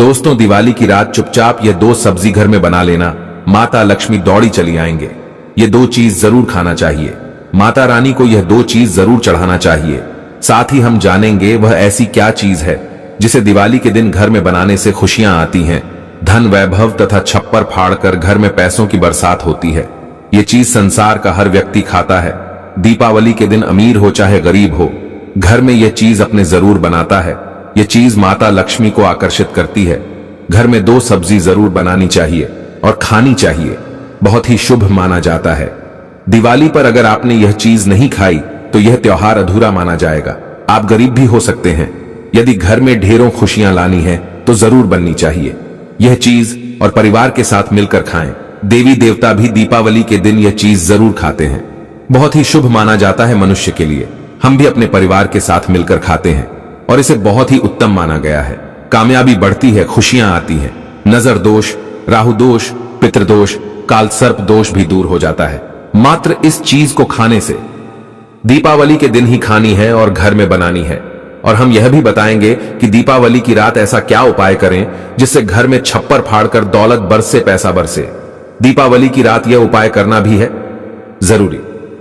दोस्तों, दिवाली की रात चुपचाप यह 2 सब्जी घर में बना लेना, माता लक्ष्मी दौड़ी चली आएंगे। ये 2 चीज जरूर खाना चाहिए। माता रानी को यह 2 चीज जरूर चढ़ाना चाहिए। साथ ही हम जानेंगे वह ऐसी क्या चीज है जिसे दिवाली के दिन घर में बनाने से खुशियां आती हैं, धन वैभव तथा छप्पर फाड़कर घर में पैसों की बरसात होती है। ये चीज संसार का हर व्यक्ति खाता है। दीपावली के दिन अमीर हो चाहे गरीब हो, घर में यह चीज अपने जरूर बनाता है। यह चीज माता लक्ष्मी को आकर्षित करती है। घर में 2 सब्जी जरूर बनानी चाहिए और खानी चाहिए। बहुत ही शुभ माना जाता है। दिवाली पर अगर आपने यह चीज नहीं खाई तो यह त्योहार अधूरा माना जाएगा। आप गरीब भी हो सकते हैं। यदि घर में ढेरों खुशियां लानी है तो जरूर बननी चाहिए। यह चीज और परिवार के साथ मिलकर खाएं। देवी देवता भी दीपावली के दिन यह चीज जरूर खाते हैं। बहुत ही शुभ माना जाता है मनुष्य के लिए। हम भी अपने परिवार के साथ मिलकर खाते हैं और इसे बहुत ही उत्तम माना गया है। कामयाबी बढ़ती है, खुशियां आती हैं। नजर दोष, राहु दोष, पितृदोष, काल सर्प दोष भी दूर हो जाता है। मात्र इस चीज को खाने से। दीपावली के दिन ही खानी है और घर में बनानी है। और हम यह भी बताएंगे कि दीपावली की रात ऐसा क्या उपाय करें जिससे घर में छप्पर फाड़कर दौलत बरसे, पैसा बरसे। दीपावली की रात यह उपाय करना भी है जरूरी।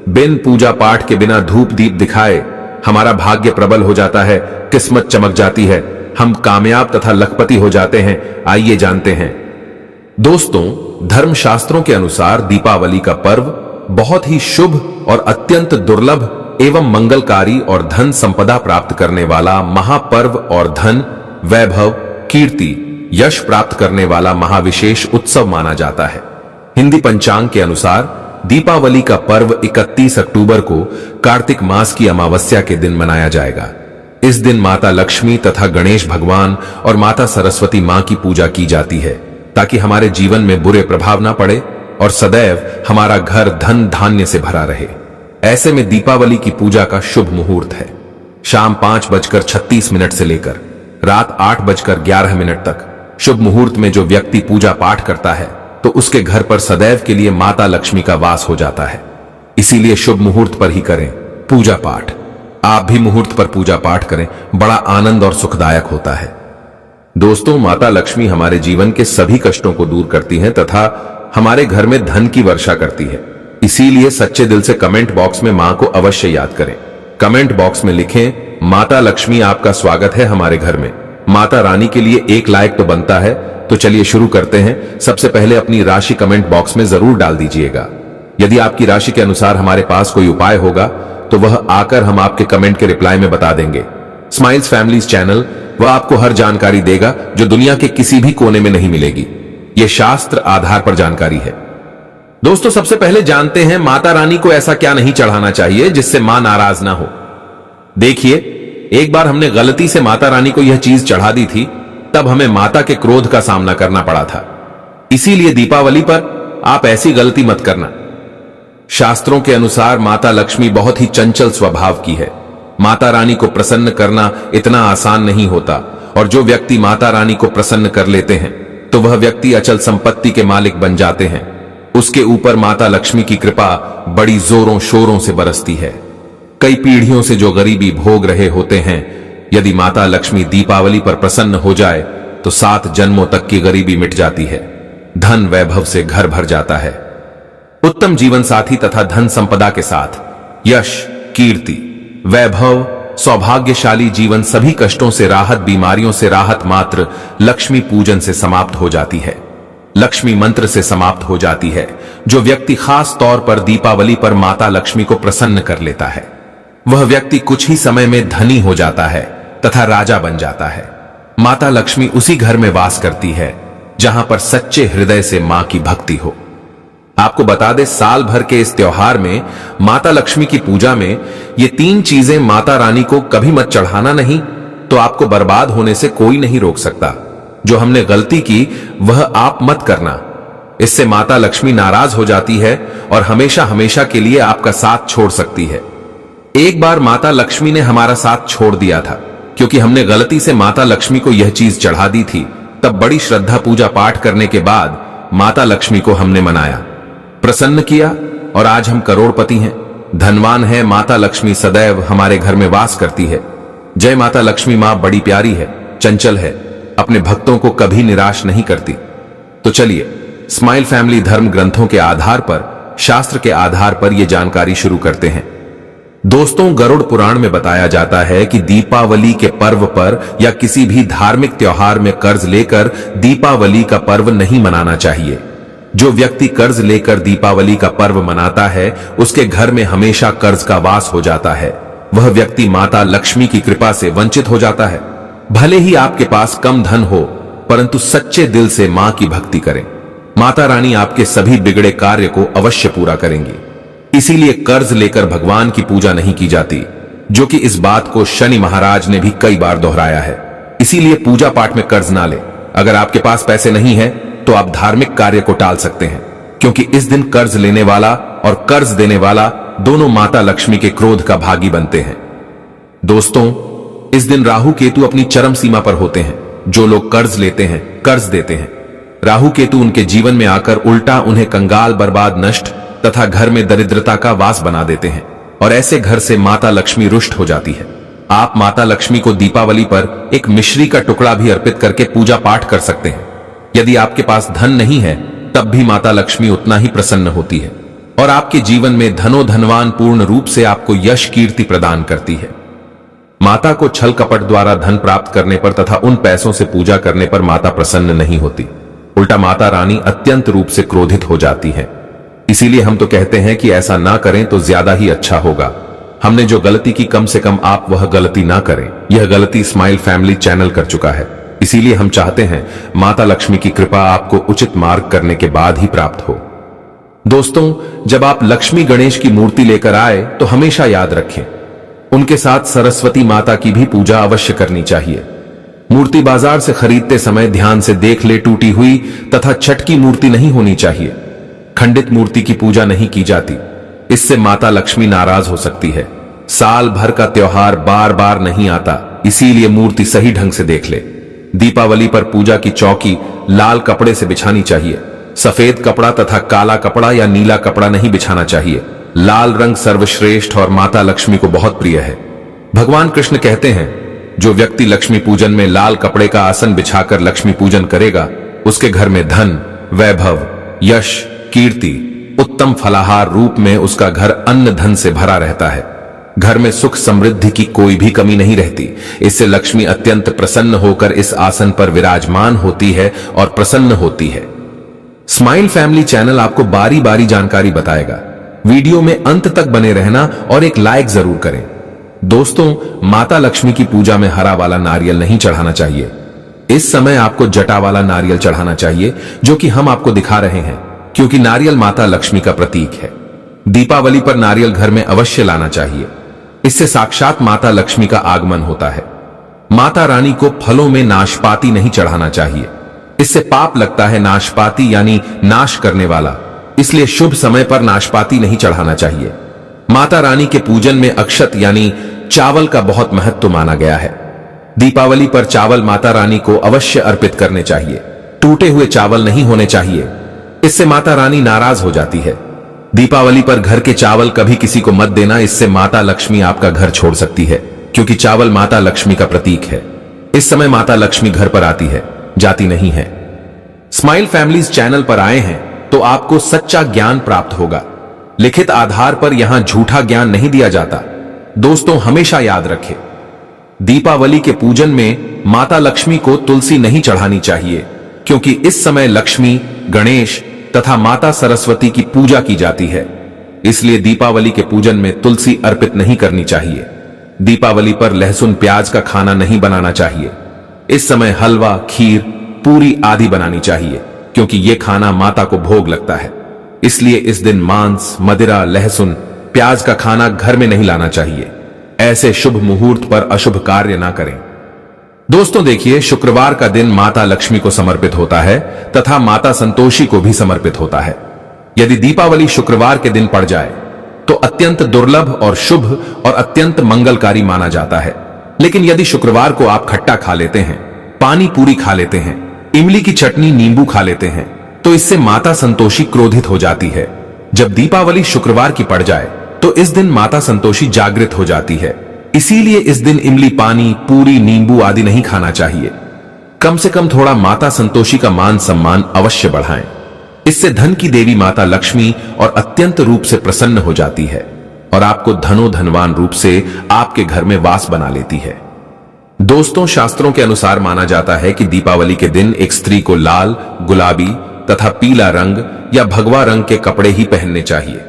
बिन पूजा पाठ के बिना धूप दीप दिखाए हमारा भाग्य प्रबल हो जाता है, किस्मत चमक जाती है, हम कामयाब तथा लखपति हो जाते हैं। आइए जानते हैं। दोस्तों, धर्मशास्त्रों के अनुसार दीपावली का पर्व बहुत ही शुभ और अत्यंत दुर्लभ एवं मंगलकारी और धन संपदा प्राप्त करने वाला महापर्व और धन, वैभव, कीर्ति, यश प्राप्त करने वाला महाविशेष उत्सव माना जाता है। हिंदी पंचांग के अनुसार दीपावली का पर्व 31 अक्टूबर को कार्तिक मास की अमावस्या के दिन मनाया जाएगा। इस दिन माता लक्ष्मी तथा गणेश भगवान और माता सरस्वती मां की पूजा की जाती है ताकि हमारे जीवन में बुरे प्रभाव ना पड़े और सदैव हमारा घर धन धान्य से भरा रहे। ऐसे में दीपावली की पूजा का शुभ मुहूर्त है शाम 5:36 से लेकर रात 8:11 तक। शुभ मुहूर्त में जो व्यक्ति पूजा पाठ करता है तो उसके घर पर सदैव के लिए माता लक्ष्मी का वास हो जाता है। इसीलिए शुभ मुहूर्त पर ही करें पूजा पाठ। आप भी मुहूर्त पर पूजा पाठ करें, बड़ा आनंद और सुखदायक होता है। दोस्तों, माता लक्ष्मी हमारे जीवन के सभी कष्टों को दूर करती हैं तथा हमारे घर में धन की वर्षा करती है। इसीलिए सच्चे दिल से कमेंट बॉक्स में मां को अवश्य याद करें। कमेंट बॉक्स में लिखें, माता लक्ष्मी आपका स्वागत है हमारे घर में। माता रानी के लिए 1 लाइक तो बनता है। तो चलिए शुरू करते हैं। सबसे पहले अपनी राशि कमेंट बॉक्स में जरूर डाल दीजिएगा। यदि आपकी राशि के अनुसार हमारे पास कोई उपाय होगा तो वह आकर हम आपके कमेंट के रिप्लाई में बता देंगे। स्माइल्स फैमिलीज चैनल वह आपको हर जानकारी देगा जो दुनिया के किसी भी कोने में नहीं मिलेगी। यह शास्त्र आधार पर जानकारी है। दोस्तों, सबसे पहले जानते हैं माता रानी को ऐसा क्या नहीं चढ़ाना चाहिए जिससे मां नाराज ना हो। देखिए, एक बार हमने गलती से माता रानी को यह चीज चढ़ा दी थी, तब हमें माता के क्रोध का सामना करना पड़ा था। इसीलिए दीपावली पर आप ऐसी गलती मत करना। शास्त्रों के अनुसार माता लक्ष्मी बहुत ही चंचल स्वभाव की है। माता रानी को प्रसन्न करना इतना आसान नहीं होता और जो व्यक्ति माता रानी को प्रसन्न कर लेते हैं तो वह व्यक्ति अचल संपत्ति के मालिक बन जाते हैं। उसके ऊपर माता लक्ष्मी की कृपा बड़ी जोरों शोरों से बरसती है। कई पीढ़ियों से जो गरीबी भोग रहे होते हैं, यदि माता लक्ष्मी दीपावली पर प्रसन्न हो जाए तो 7 जन्मों तक की गरीबी मिट जाती है। धन वैभव से घर भर जाता है। उत्तम जीवन साथी तथा धन संपदा के साथ यश, कीर्ति, वैभव, सौभाग्यशाली जीवन, सभी कष्टों से राहत, बीमारियों से राहत मात्र लक्ष्मी पूजन से समाप्त हो जाती है। लक्ष्मी मंत्र से समाप्त हो जाती है। जो व्यक्ति खास तौर पर दीपावली पर माता लक्ष्मी को प्रसन्न कर लेता है वह व्यक्ति कुछ ही समय में धनी हो जाता है तथा राजा बन जाता है। माता लक्ष्मी उसी घर में वास करती है जहां पर सच्चे हृदय से मां की भक्ति हो। आपको बता दें, साल भर के इस त्योहार में माता लक्ष्मी की पूजा में ये 3 चीजें माता रानी को कभी मत चढ़ाना नहीं तो आपको बर्बाद होने से कोई नहीं रोक सकता। जो हमने गलती की वह आप मत करना। इससे माता लक्ष्मी नाराज हो जाती है और हमेशा हमेशा के लिए आपका साथ छोड़ सकती है। एक बार माता लक्ष्मी ने हमारा साथ छोड़ दिया था क्योंकि हमने गलती से माता लक्ष्मी को यह चीज चढ़ा दी थी। तब बड़ी श्रद्धा पूजा पाठ करने के बाद माता लक्ष्मी को हमने मनाया, प्रसन्न किया और आज हम करोड़पति हैं, धनवान हैं। माता लक्ष्मी सदैव हमारे घर में वास करती है। जय माता लक्ष्मी। मां बड़ी प्यारी है, चंचल है, अपने भक्तों को कभी निराश नहीं करती। तो चलिए स्माइल फैमिली धर्म ग्रंथों के आधार पर, शास्त्र के आधार पर यह जानकारी शुरू करते हैं। दोस्तों, गरुड़ पुराण में बताया जाता है कि दीपावली के पर्व पर या किसी भी धार्मिक त्योहार में कर्ज लेकर दीपावली का पर्व नहीं मनाना चाहिए। जो व्यक्ति कर्ज लेकर दीपावली का पर्व मनाता है उसके घर में हमेशा कर्ज का वास हो जाता है। वह व्यक्ति माता लक्ष्मी की कृपा से वंचित हो जाता है। भले ही आपके पास कम धन हो, परंतु सच्चे दिल से मां की भक्ति करें। माता रानी आपके सभी बिगड़े कार्य को अवश्य पूरा करेंगी। इसीलिए कर्ज लेकर भगवान की पूजा नहीं की जाती, जो कि इस बात को शनि महाराज ने भी कई बार दोहराया है। इसीलिए पूजा पाठ में कर्ज ना ले। अगर आपके पास पैसे नहीं है तो आप धार्मिक कार्य को टाल सकते हैं, क्योंकि इस दिन कर्ज लेने वाला और कर्ज देने वाला दोनों माता लक्ष्मी के क्रोध का भागी बनते हैं। दोस्तों, इस दिन राहु केतु अपनी चरम सीमा पर होते हैं। जो लोग कर्ज लेते हैं, कर्ज देते हैं, राहु केतु उनके जीवन में आकर उल्टा उन्हें कंगाल, बर्बाद, नष्ट तथा घर में दरिद्रता का वास बना देते हैं और ऐसे घर से माता लक्ष्मी रुष्ट हो जाती है। आप माता लक्ष्मी को दीपावली पर एक मिश्री का टुकड़ा भी अर्पित करके पूजा पाठ कर सकते हैं। यदि आपके पास धन नहीं है तब भी माता लक्ष्मी उतना ही प्रसन्न होती है और आपके जीवन में धनो धनवान पूर्ण रूप से आपको यश कीर्ति प्रदान करती है। माता को छल कपट द्वारा धन प्राप्त करने पर तथा उन पैसों से पूजा करने पर माता प्रसन्न नहीं होती, उल्टा माता रानी अत्यंत रूप से क्रोधित हो जाती है। इसीलिए हम तो कहते हैं कि ऐसा ना करें तो ज्यादा ही अच्छा होगा। हमने जो गलती की, कम से कम आप वह गलती ना करें। यह गलती स्माइल फैमिली चैनल कर चुका है। इसीलिए हम चाहते हैं माता लक्ष्मी की कृपा आपको उचित मार्ग करने के बाद ही प्राप्त हो। दोस्तों, जब आप लक्ष्मी गणेश की मूर्ति लेकर आए तो हमेशा याद रखें, उनके साथ सरस्वती माता की भी पूजा अवश्य करनी चाहिए। मूर्ति बाजार से खरीदते समय ध्यान से देख ले, टूटी हुई तथा छटकी मूर्ति नहीं होनी चाहिए। खंडित मूर्ति की पूजा नहीं की जाती, इससे माता लक्ष्मी नाराज हो सकती है। साल भर का त्योहार बार बार नहीं आता, इसीलिए मूर्ति सही ढंग से देख ले। दीपावली पर पूजा की चौकी लाल कपड़े से बिछानी चाहिए। सफेद कपड़ा तथा काला कपड़ा या नीला कपड़ा नहीं बिछाना चाहिए। लाल रंग सर्वश्रेष्ठ और माता लक्ष्मी को बहुत प्रिय है। भगवान कृष्ण कहते हैं, जो व्यक्ति लक्ष्मी पूजन में लाल कपड़े का आसन बिछाकर लक्ष्मी पूजन करेगा, उसके घर में धन, वैभव, यश, कीर्ति, उत्तम फलाहार रूप में उसका घर अन्न धन से भरा रहता है। घर में सुख समृद्धि की कोई भी कमी नहीं रहती। इससे लक्ष्मी अत्यंत प्रसन्न होकर इस आसन पर विराजमान होती है और प्रसन्न होती है। स्माइल फैमिली चैनल आपको बारी बारी जानकारी बताएगा। वीडियो में अंत तक बने रहना और एक लाइक जरूर करें। दोस्तों, माता लक्ष्मी की पूजा में हरा वाला नारियल नहीं चढ़ाना चाहिए। इस समय आपको जटा वाला नारियल चढ़ाना चाहिए, जो कि हम आपको दिखा रहे हैं, क्योंकि नारियल माता लक्ष्मी का प्रतीक है। दीपावली पर नारियल घर में अवश्य लाना चाहिए। इससे साक्षात माता लक्ष्मी का आगमन होता है। माता रानी को फलों में नाशपाती नहीं चढ़ाना चाहिए, इससे पाप लगता है। नाशपाती यानी नाश करने वाला, इसलिए शुभ समय पर नाशपाती नहीं चढ़ाना चाहिए। माता रानी के पूजन में अक्षत यानी चावल का बहुत महत्व माना गया है। दीपावली पर चावल माता रानी को अवश्य अर्पित करने चाहिए। टूटे हुए चावल नहीं होने चाहिए, इससे माता रानी नाराज हो जाती है। दीपावली पर घर के चावल कभी किसी को मत देना, इससे माता लक्ष्मी आपका घर छोड़ सकती है, क्योंकि चावल माता लक्ष्मी का प्रतीक है। इस समय माता लक्ष्मी घर पर आती है, जाती नहीं है। स्माइल फैमिलीज चैनल पर आए हैं तो आपको सच्चा ज्ञान प्राप्त होगा। लिखित आधार पर यहां झूठा ज्ञान नहीं दिया जाता। दोस्तों, हमेशा याद रखें, दीपावली के पूजन में माता लक्ष्मी को तुलसी नहीं चढ़ानी चाहिए, क्योंकि इस समय लक्ष्मी, गणेश तथा माता सरस्वती की पूजा की जाती है। इसलिए दीपावली के पूजन में तुलसी अर्पित नहीं करनी चाहिए। दीपावली पर लहसुन प्याज का खाना नहीं बनाना चाहिए। इस समय हलवा, खीर, पूरी आदि बनानी चाहिए, क्योंकि यह खाना माता को भोग लगता है। इसलिए इस दिन मांस, मदिरा, लहसुन, प्याज का खाना घर में नहीं लाना चाहिए। ऐसे शुभ मुहूर्त पर अशुभ कार्य ना करें। दोस्तों देखिए, शुक्रवार का दिन माता लक्ष्मी को समर्पित होता है तथा माता संतोषी को भी समर्पित होता है। यदि दीपावली शुक्रवार के दिन पड़ जाए तो अत्यंत दुर्लभ और शुभ और अत्यंत मंगलकारी माना जाता है। लेकिन यदि शुक्रवार को आप खट्टा खा लेते हैं, पानी पूरी खा लेते हैं, इमली की चटनी, नींबू खा लेते हैं, तो इससे माता संतोषी क्रोधित हो जाती है। जब दीपावली शुक्रवार की पड़ जाए तो इस दिन माता संतोषी जागृत हो जाती है। इसीलिए इस दिन इमली पानी, पूरी, नींबू आदि नहीं खाना चाहिए। कम से कम थोड़ा माता संतोषी का मान सम्मान अवश्य बढ़ाएं। इससे धन की देवी माता लक्ष्मी और अत्यंत रूप से प्रसन्न हो जाती है और आपको धनवान रूप से आपके घर में वास बना लेती है। दोस्तों, शास्त्रों के अनुसार माना जाता है कि दीपावली के दिन एक स्त्री को लाल, गुलाबी तथा पीला रंग या भगवा रंग के कपड़े ही पहनने चाहिए।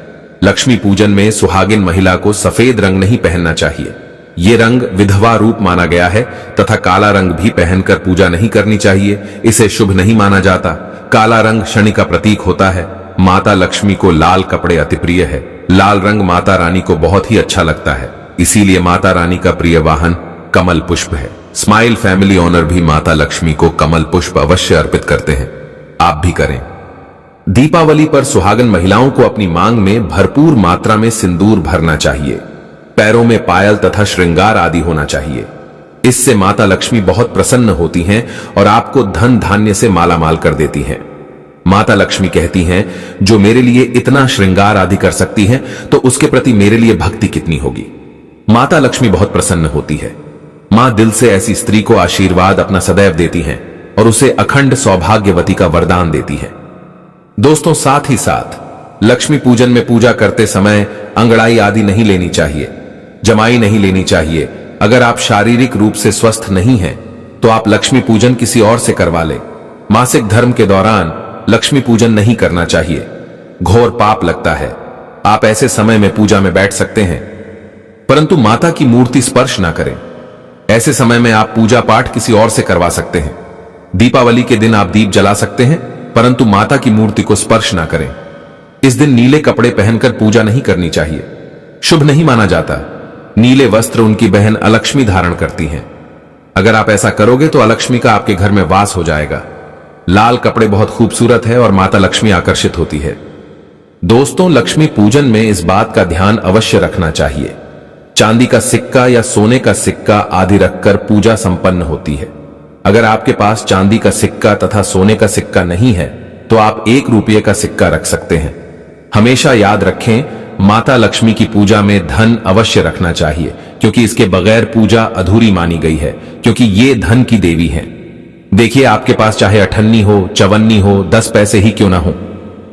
लक्ष्मी पूजन में सुहागिन महिला को सफेद रंग नहीं पहनना चाहिए। ये रंग विधवा रूप माना गया है तथा काला रंग भी पहनकर पूजा नहीं करनी चाहिए। इसे शुभ नहीं माना जाता। काला रंग शनि का प्रतीक होता है। माता लक्ष्मी को लाल कपड़े अति प्रिय है। लाल रंग माता रानी को बहुत ही अच्छा लगता है, इसीलिए माता रानी का प्रिय वाहन कमल पुष्प है। स्माइल फैमिली ओनर भी माता लक्ष्मी को कमल पुष्प अवश्य अर्पित करते हैं। आप भी करें। दीपावली पर सुहागन महिलाओं को अपनी मांग में भरपूर मात्रा में सिंदूर भरना चाहिए। पैरों में पायल तथा श्रृंगार आदि होना चाहिए। इससे माता लक्ष्मी बहुत प्रसन्न होती हैं और आपको धन धान्य से मालामाल कर देती हैं। माता लक्ष्मी कहती हैं, जो मेरे लिए इतना श्रृंगार आदि कर सकती है तो उसके प्रति मेरे लिए भक्ति कितनी होगी। माता लक्ष्मी बहुत प्रसन्न होती है। मां दिल से ऐसी स्त्री को आशीर्वाद अपना सदैव देती हैं और उसे अखंड सौभाग्यवती का वरदान देती है। दोस्तों, साथ ही साथ लक्ष्मी पूजन में पूजा करते समय अंगड़ाई आदि नहीं लेनी चाहिए, जमाई नहीं लेनी चाहिए। अगर आप शारीरिक रूप से स्वस्थ नहीं हैं तो आप लक्ष्मी पूजन किसी और से करवा लें। मासिक धर्म के दौरान लक्ष्मी पूजन नहीं करना चाहिए, घोर पाप लगता है। आप ऐसे समय में पूजा में बैठ सकते हैं परंतु माता की मूर्ति स्पर्श ना करें। ऐसे समय में आप पूजा पाठ किसी और से करवा सकते हैं। दीपावली के दिन आप दीप जला सकते हैं परंतु माता की मूर्ति को स्पर्श ना करें। इस दिन नीले कपड़े पहनकर पूजा नहीं करनी चाहिए, शुभ नहीं माना जाता। नीले वस्त्र उनकी बहन अलक्ष्मी धारण करती हैं। अगर आप ऐसा करोगे तो अलक्ष्मी का आपके घर में वास हो जाएगा। लाल कपड़े बहुत खूबसूरत है और माता लक्ष्मी आकर्षित होती है। दोस्तों, लक्ष्मी पूजन में इस बात का ध्यान अवश्य रखना चाहिए, चांदी का सिक्का या सोने का सिक्का आदि रखकर पूजा संपन्न होती है। अगर आपके पास चांदी का सिक्का तथा सोने का सिक्का नहीं है तो आप 1 रुपये का सिक्का रख सकते हैं। हमेशा याद रखें, माता लक्ष्मी की पूजा में धन अवश्य रखना चाहिए क्योंकि इसके बगैर पूजा अधूरी मानी गई है, क्योंकि ये धन की देवी हैं। देखिए, आपके पास चाहे अठन्नी हो, चवन्नी हो, 10 पैसे ही क्यों ना हो,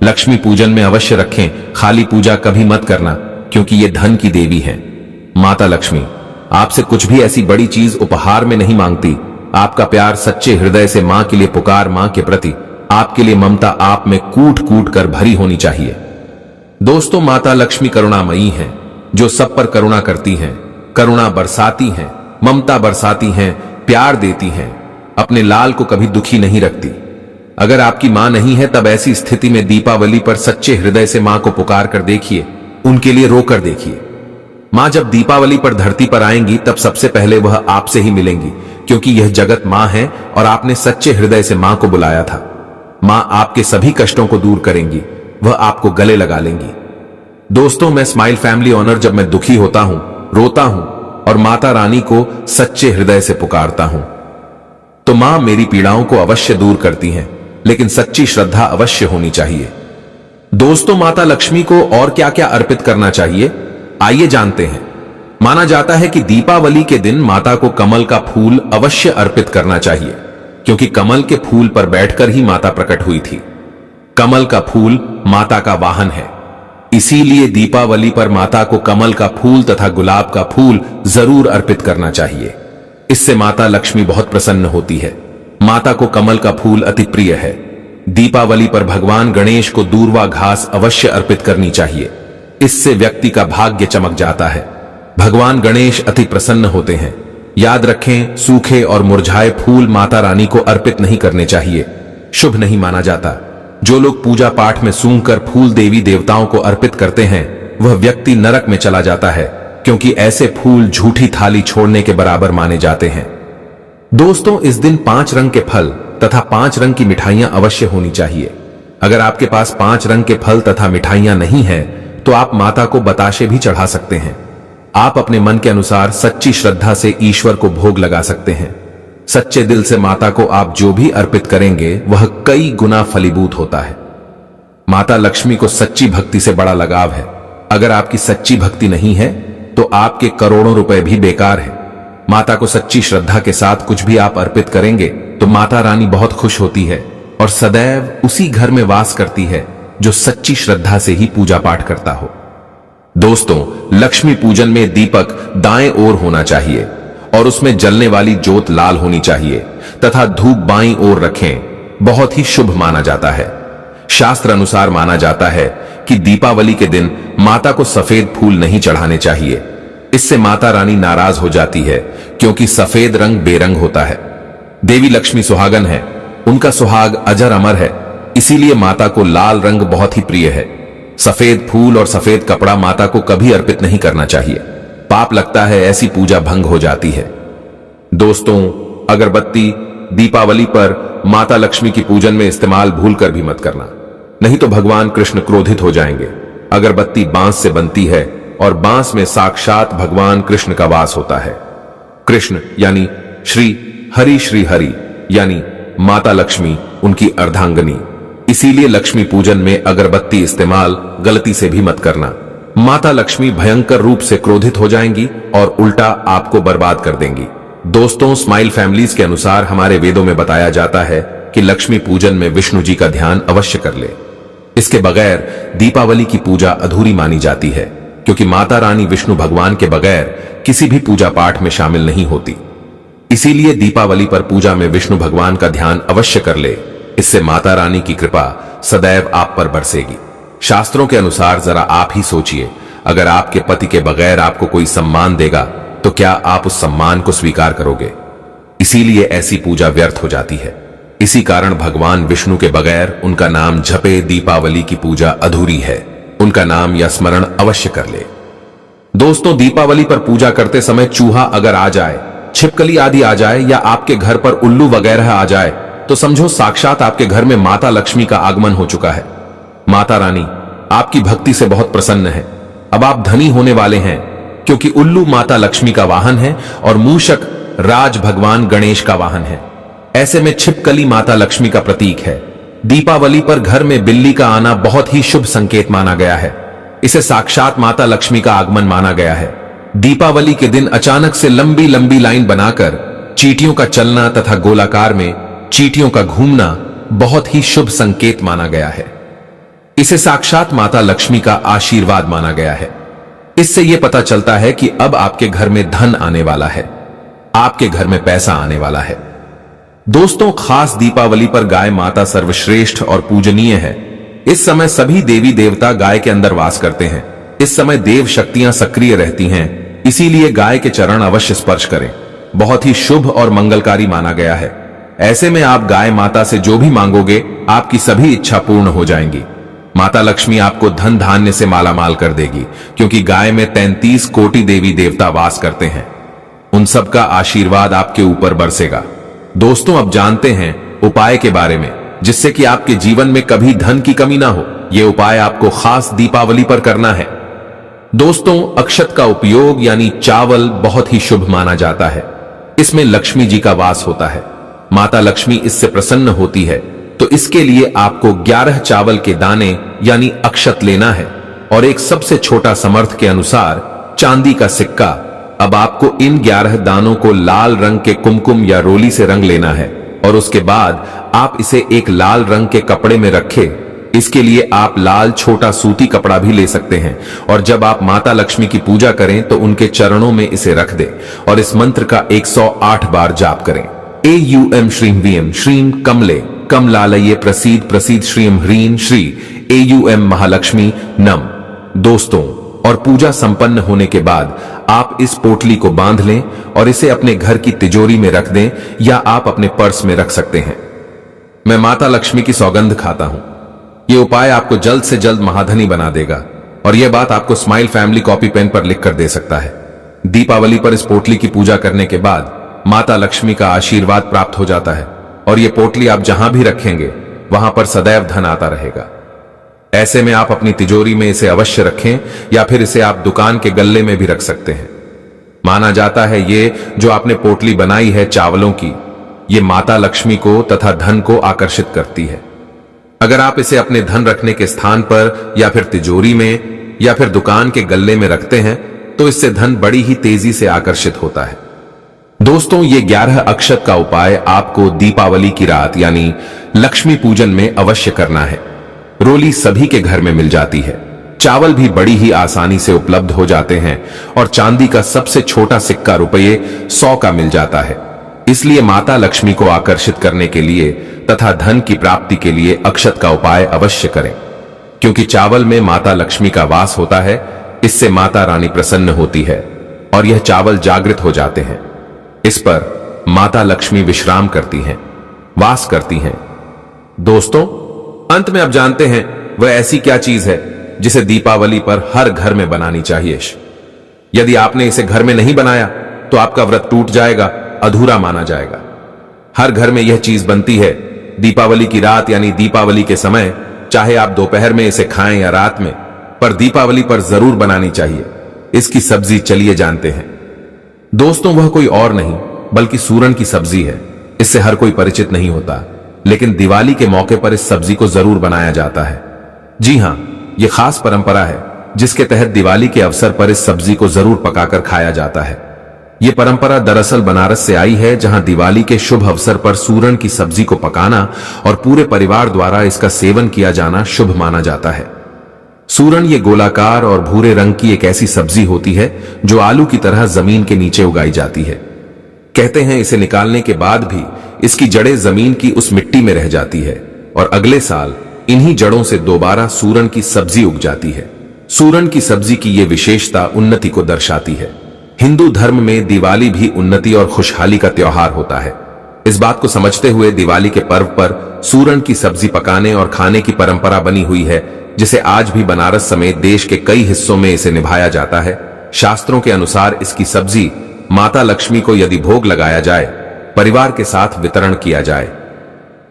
लक्ष्मी पूजन में अवश्य रखें। खाली पूजा कभी मत करना क्योंकि ये धन की देवी हैं। माता लक्ष्मी आपसे कुछ भी ऐसी बड़ी चीज उपहार में नहीं मांगती। आपका प्यार सच्चे हृदय से मां के लिए पुकार, मां के प्रति आपके लिए ममता आप में कूट कूट कर भरी होनी चाहिए। दोस्तों, माता लक्ष्मी करुणामयी हैं, जो सब पर करुणा करती हैं, करुणा बरसाती हैं, ममता बरसाती हैं, प्यार देती हैं, अपने लाल को कभी दुखी नहीं रखती। अगर आपकी मां नहीं है तब ऐसी स्थिति में दीपावली पर सच्चे हृदय से मां को पुकार कर देखिए, उनके लिए रोकर देखिए। मां जब दीपावली पर धरती पर आएंगी तब सबसे पहले वह आपसे ही मिलेंगी, क्योंकि यह जगत मां है और आपने सच्चे हृदय से मां को बुलाया था। मां आपके सभी कष्टों को दूर करेंगी, वह आपको गले लगा लेंगी। दोस्तों, मैं स्माइल फैमिली ओनर जब मैं दुखी होता हूं, रोता हूं और माता रानी को सच्चे हृदय से पुकारता हूं तो मां मेरी पीड़ाओं को अवश्य दूर करती हैं, लेकिन सच्ची श्रद्धा अवश्य होनी चाहिए। दोस्तों, माता लक्ष्मी को और क्या क्या अर्पित करना चाहिए, आइए जानते हैं। माना जाता है कि दीपावली के दिन माता को कमल का फूल अवश्य अर्पित करना चाहिए, क्योंकि कमल के फूल पर बैठकर ही माता प्रकट हुई थी। कमल का फूल माता का वाहन है, इसीलिए दीपावली पर माता को कमल का फूल तथा गुलाब का फूल जरूर अर्पित करना चाहिए। इससे माता लक्ष्मी बहुत प्रसन्न होती है। माता को कमल का फूल अति प्रिय है। दीपावली पर भगवान गणेश को दूर्वा घास अवश्य अर्पित करनी चाहिए। इससे व्यक्ति का भाग्य चमक जाता है। भगवान गणेश अति प्रसन्न होते हैं। याद रखें, सूखे और मुरझाए फूल माता रानी को अर्पित नहीं करने चाहिए, शुभ नहीं माना जाता। जो लोग पूजा पाठ में सूंघकर फूल देवी देवताओं को अर्पित करते हैं वह व्यक्ति नरक में चला जाता है, क्योंकि ऐसे फूल झूठी थाली छोड़ने के बराबर माने जाते हैं। दोस्तों, इस दिन 5 रंग के फल तथा 5 रंग की मिठाइयां अवश्य होनी चाहिए। अगर आपके पास 5 रंग के फल तथा मिठाइयां नहीं है तो आप माता को बताशे भी चढ़ा सकते हैं। आप अपने मन के अनुसार सच्ची श्रद्धा से ईश्वर को भोग लगा सकते हैं। सच्चे दिल से माता को आप जो भी अर्पित करेंगे वह कई गुना फलीभूत होता है। माता लक्ष्मी को सच्ची भक्ति से बड़ा लगाव है। अगर आपकी सच्ची भक्ति नहीं है तो आपके करोड़ों रुपए भी बेकार है। माता को सच्ची श्रद्धा के साथ कुछ भी आप अर्पित करेंगे तो माता रानी बहुत खुश होती है और सदैव उसी घर में वास करती है जो सच्ची श्रद्धा से ही पूजा पाठ करता हो। दोस्तों, लक्ष्मी पूजन में दीपक दाएं ओर होना चाहिए और उसमें जलने वाली जोत लाल होनी चाहिए तथा धूप बाईं ओर रखें। बहुत ही शुभ माना जाता है। शास्त्र अनुसार माना जाता है कि दीपावली के दिन माता को सफेद फूल नहीं चढ़ाने चाहिए। इससे माता रानी नाराज हो जाती है, क्योंकि सफेद रंग बेरंग होता है। देवी लक्ष्मी सुहागन है, उनका सुहाग अजर अमर है, इसीलिए माता को लाल रंग बहुत ही प्रिय है। सफेद फूल और सफेद कपड़ा माता को कभी अर्पित नहीं करना चाहिए, पाप लगता है, ऐसी पूजा भंग हो जाती है। दोस्तों, अगरबत्ती दीपावली पर माता लक्ष्मी की पूजन में इस्तेमाल भूलकर भी मत करना, नहीं तो भगवान कृष्ण क्रोधित हो जाएंगे। अगरबत्ती बांस से बनती है और बांस में साक्षात भगवान कृष्ण का वास होता है। कृष्ण यानी श्री हरि यानी माता लक्ष्मी उनकी अर्धांगनी, इसीलिए लक्ष्मी पूजन में अगरबत्ती इस्तेमाल गलती से भी मत करना। माता लक्ष्मी भयंकर रूप से क्रोधित हो जाएंगी और उल्टा आपको बर्बाद कर देंगी। दोस्तों, स्माइल फैमिलीज के अनुसार हमारे वेदों में बताया जाता है कि लक्ष्मी पूजन में विष्णु जी का ध्यान अवश्य कर ले। इसके बगैर दीपावली की पूजा अधूरी मानी जाती है, क्योंकि माता रानी विष्णु भगवान के बगैर किसी भी पूजा पाठ में शामिल नहीं होती। इसीलिए दीपावली पर पूजा में विष्णु भगवान का ध्यान अवश्य कर ले। इससे माता रानी की कृपा सदैव आप पर बरसेगी। शास्त्रों के अनुसार जरा आप ही सोचिए, अगर आपके पति के बगैर आपको कोई सम्मान देगा तो क्या आप उस सम्मान को स्वीकार करोगे? इसीलिए ऐसी पूजा व्यर्थ हो जाती है। इसी कारण भगवान विष्णु के बगैर उनका नाम जपे दीपावली की पूजा अधूरी है। उनका नाम या स्मरण अवश्य कर ले। दोस्तों, दीपावली पर पूजा करते समय चूहा अगर आ जाए, छिपकली आदि आ जाए या आपके घर पर उल्लू वगैरह आ जाए तो समझो साक्षात आपके घर में माता लक्ष्मी का आगमन हो चुका है। माता रानी आपकी भक्ति से बहुत प्रसन्न है। अब आप धनी होने वाले हैं, क्योंकि उल्लू माता लक्ष्मी का वाहन है और मूषक राज भगवान गणेश का वाहन है। ऐसे में छिपकली माता लक्ष्मी का प्रतीक है। दीपावली पर घर में बिल्ली का आना बहुत ही शुभ संकेत माना गया है। इसे साक्षात माता लक्ष्मी का आगमन माना गया है। दीपावली के दिन अचानक से लंबी लंबी लाइन बनाकर चींटियों का चलना तथा गोलाकार में चींटियों का घूमना बहुत ही शुभ संकेत माना गया है। इसे साक्षात माता लक्ष्मी का आशीर्वाद माना गया है। इससे यह पता चलता है कि अब आपके घर में धन आने वाला है, आपके घर में पैसा आने वाला है। दोस्तों, खास दीपावली पर गाय माता सर्वश्रेष्ठ और पूजनीय है। इस समय सभी देवी देवता गाय के अंदर वास करते हैं। इस समय देव शक्तियां सक्रिय रहती हैं, इसीलिए गाय के चरण अवश्य स्पर्श करें। बहुत ही शुभ और मंगलकारी माना गया है। ऐसे में आप गाय माता से जो भी मांगोगे, आपकी सभी इच्छा पूर्ण हो जाएंगी। माता लक्ष्मी आपको धन धान्य से मालामाल कर देगी, क्योंकि गाय में 33 कोटि देवी देवता वास करते हैं। उन सब का आशीर्वाद आपके ऊपर बरसेगा। दोस्तों, अब जानते हैं उपाय के बारे में, जिससे कि आपके जीवन में कभी धन की कमी ना हो। यह उपाय आपको खास दीपावली पर करना है। दोस्तों, अक्षत का उपयोग यानी चावल बहुत ही शुभ माना जाता है। इसमें लक्ष्मी जी का वास होता है। माता लक्ष्मी इससे प्रसन्न होती है, तो इसके लिए आपको 11 चावल के दाने यानी अक्षत लेना है और एक सबसे छोटा समर्थ के अनुसार चांदी का सिक्का। अब आपको इन 11 दानों को लाल रंग के कुमकुम या रोली से रंग लेना है और उसके बाद आप इसे एक लाल रंग के कपड़े में रखें। इसके लिए आप लाल छोटा सूती कपड़ा भी ले सकते हैं और जब आप माता लक्ष्मी की पूजा करें तो उनके चरणों में इसे रख दें और इस मंत्र का 108 बार जाप करें। एयूएम श्रीम वीएम श्रीम कमले कमलालये प्रसीद प्रसीद श्रीम ह्रीं श्री एयूएम महालक्ष्मी नम। दोस्तों, और पूजा संपन्न होने के बाद आप इस पोटली को बांध लें और इसे अपने घर की तिजोरी में रख दें या आप अपने पर्स में रख सकते हैं। मैं माता लक्ष्मी की सौगंध खाता हूं, यह उपाय आपको जल्द से जल्द महाधनी बना देगा और यह बात आपको स्माइल फैमिली कॉपी पेन पर लिख कर दे सकता है। दीपावली पर इस पोटली की पूजा करने के बाद माता लक्ष्मी का आशीर्वाद प्राप्त हो जाता है और यह पोटली आप जहां भी रखेंगे वहां पर सदैव धन आता रहेगा। ऐसे में आप अपनी तिजोरी में इसे अवश्य रखें या फिर इसे आप दुकान के गल्ले में भी रख सकते हैं। माना जाता है ये जो आपने पोटली बनाई है चावलों की, ये माता लक्ष्मी को तथा धन को आकर्षित करती है। अगर आप इसे अपने धन रखने के स्थान पर या फिर तिजोरी में या फिर दुकान के गल्ले में रखते हैं तो इससे धन बड़ी ही तेजी से आकर्षित होता है। दोस्तों, ये 11 अक्षत का उपाय आपको दीपावली की रात यानी लक्ष्मी पूजन में अवश्य करना है। रोली सभी के घर में मिल जाती है, चावल भी बड़ी ही आसानी से उपलब्ध हो जाते हैं और चांदी का सबसे छोटा सिक्का रुपये 100 का मिल जाता है। इसलिए माता लक्ष्मी को आकर्षित करने के लिए तथा धन की प्राप्ति के लिए अक्षत का उपाय अवश्य करें, क्योंकि चावल में माता लक्ष्मी का वास होता है। इससे माता रानी प्रसन्न होती है और यह चावल जागृत हो जाते हैं। इस पर माता लक्ष्मी विश्राम करती हैं, वास करती हैं। दोस्तों, अंत में अब जानते हैं वह ऐसी क्या चीज है जिसे दीपावली पर हर घर में बनानी चाहिए। यदि आपने इसे घर में नहीं बनाया तो आपका व्रत टूट जाएगा, अधूरा माना जाएगा। हर घर में यह चीज बनती है दीपावली की रात यानी दीपावली के समय, चाहे आप दोपहर में इसे खाएं या रात में, पर दीपावली पर जरूर बनानी चाहिए। इसकी सब्जी चलिए जानते हैं। दोस्तों, वह कोई और नहीं बल्कि सूरन की सब्जी है। इससे हर कोई परिचित नहीं होता, लेकिन दिवाली के मौके पर इस सब्जी को जरूर बनाया जाता है। जी हां, यह खास परंपरा है जिसके तहत दिवाली के अवसर पर इस सब्जी को जरूर पकाकर खाया जाता है। यह परंपरा दरअसल बनारस से आई है, जहां दिवाली के शुभ अवसर पर सूरन की सब्जी को पकाना और पूरे परिवार द्वारा इसका सेवन किया जाना शुभ माना जाता है। सूरन ये गोलाकार और भूरे रंग की एक ऐसी सब्जी होती है जो आलू की तरह जमीन के नीचे उगाई जाती है। कहते हैं इसे निकालने के बाद भी इसकी जड़ें जमीन की उस मिट्टी में रह जाती है और अगले साल इन्हीं जड़ों से दोबारा सूरन की सब्जी उग जाती है। सूरन की सब्जी की यह विशेषता उन्नति को दर्शाती है। हिंदू धर्म में दिवाली भी उन्नति और खुशहाली का त्योहार होता है। इस बात को समझते हुए दिवाली के पर्व पर सूरन की सब्जी पकाने और खाने की परंपरा बनी हुई है, जिसे आज भी बनारस समेत देश के कई हिस्सों में इसे निभाया जाता है। शास्त्रों के अनुसार इसकी सब्जी माता लक्ष्मी को यदि भोग लगाया जाए, परिवार के साथ वितरण किया जाए।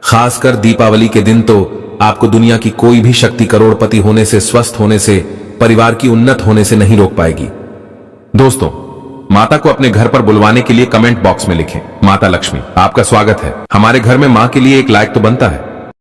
खासकर दीपावली के दिन तो आपको दुनिया की कोई भी शक्ति करोड़पति होने से, स्वस्थ होने से, परिवार की उन्नत होने से नहीं रोक पाएगी। दोस्तों, माता को अपने घर पर बुलवाने के लिए कमेंट बॉक्स में लिखें, माता लक्ष्मी आपका स्वागत है। हमारे घर में मां के लिए एक लाइक तो बनता है।